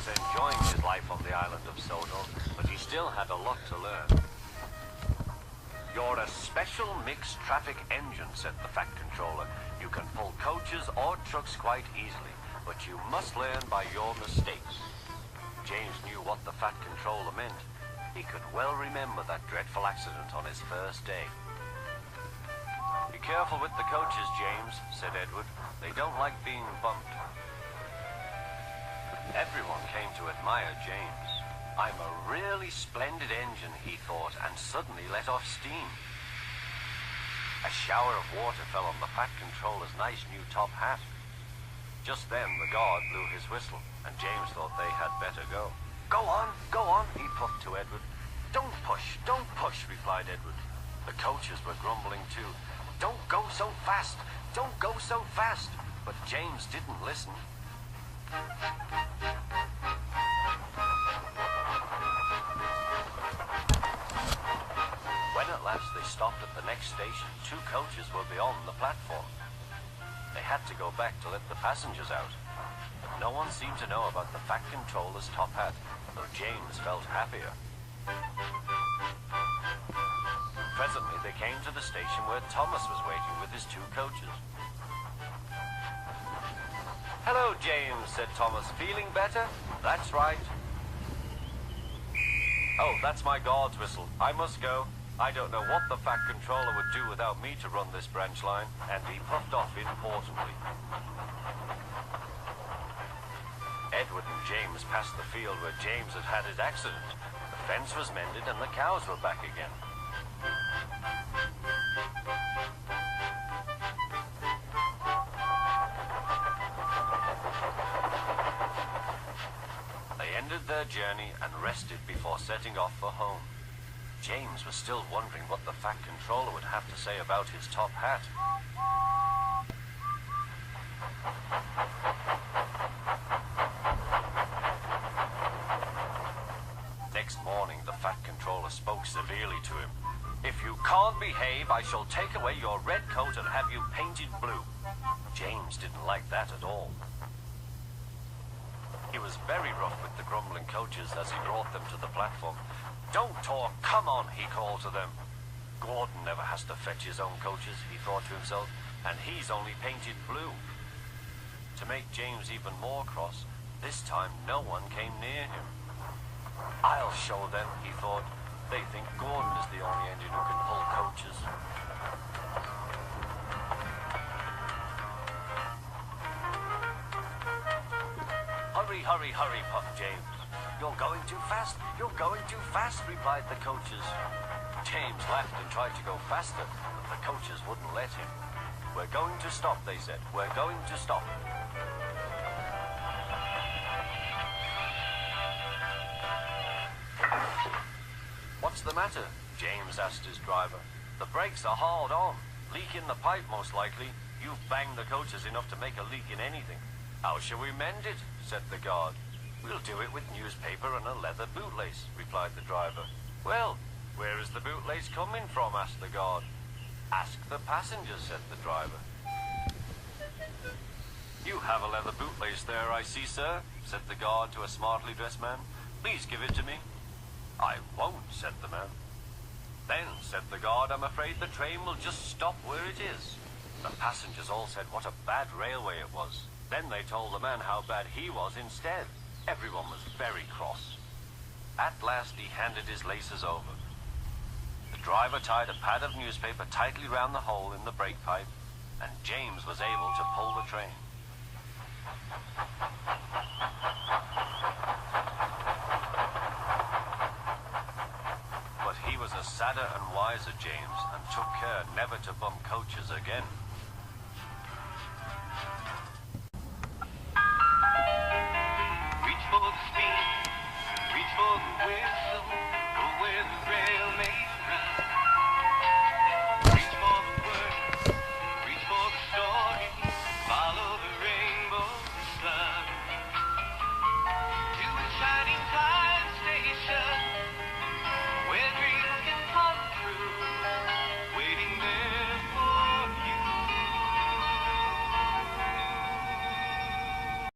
was enjoying his life on the island of Sodor, but he still had a lot to learn. You're a special mixed traffic engine, said the Fat Controller. You can pull coaches or trucks quite easily, but you must learn by your mistakes. James knew what the Fat Controller meant. He could well remember that dreadful accident on his first day. Be careful with the coaches, James, said Edward. They don't like being bumped. Everyone came to admire James. I'm a really splendid engine, he thought, and suddenly let off steam. A shower of water fell on the Fat Controller's nice new top hat. Just then the guard blew his whistle, and James thought they had better go. Go on, he puffed to Edward. Don't push, replied Edward. The coaches were grumbling too. Don't go so fast, don't go so fast. But James didn't listen. When at last they stopped at the next station, 2 coaches were beyond the platform. They had to go back to let the passengers out. But no one seemed to know about the Fat Controller's top hat, though James felt happier. Presently they came to the station where Thomas was waiting with his 2 coaches. Hello, James, said Thomas. Feeling better? That's right. Oh, that's my guard's whistle. I must go. I don't know what the Fat Controller would do without me to run this branch line, and he puffed off importantly. Edward and James passed the field where James had had his accident. The fence was mended and the cows were back again. They ended their journey and rested before setting off for home. James was still wondering what the Fat Controller would have to say about his top hat. Next morning, the Fat Controller spoke severely to him. If you can't behave, I shall take away your red coat and have you painted blue. James didn't like that at all. He was very rough with the grumbling coaches as he brought them to the platform. Don't talk, come on, he called to them. Gordon never has to fetch his own coaches, he thought to himself, and he's only painted blue. To make James even more cross, this time no one came near him. I'll show them, he thought. They think Gordon is the only engine who can pull coaches. Hurry, puffed James. You're going too fast, replied the coaches. James laughed and tried to go faster, but the coaches wouldn't let him. We're going to stop, they said. We're going to stop. What's the matter? James asked his driver. The brakes are hauled on. Leak in the pipe, most likely. You've banged the coaches enough to make a leak in anything. How shall we mend it? Said the guard. We'll do it with newspaper and a leather bootlace, replied the driver. Well, where is the bootlace coming from? Asked the guard. Ask the passengers, said the driver. You have a leather bootlace there, I see, sir, said the guard to a smartly dressed man. Please give it to me. I won't, said the man. Then, said the guard, I'm afraid the train will just stop where it is. The passengers all said what a bad railway it was. Then they told the man how bad he was instead. Everyone was very cross. At last he handed his laces over. The driver tied a pad of newspaper tightly round the hole in the brake pipe, and James was able to pull the train. But he was a sadder and wiser James, and took care never to bump coaches again.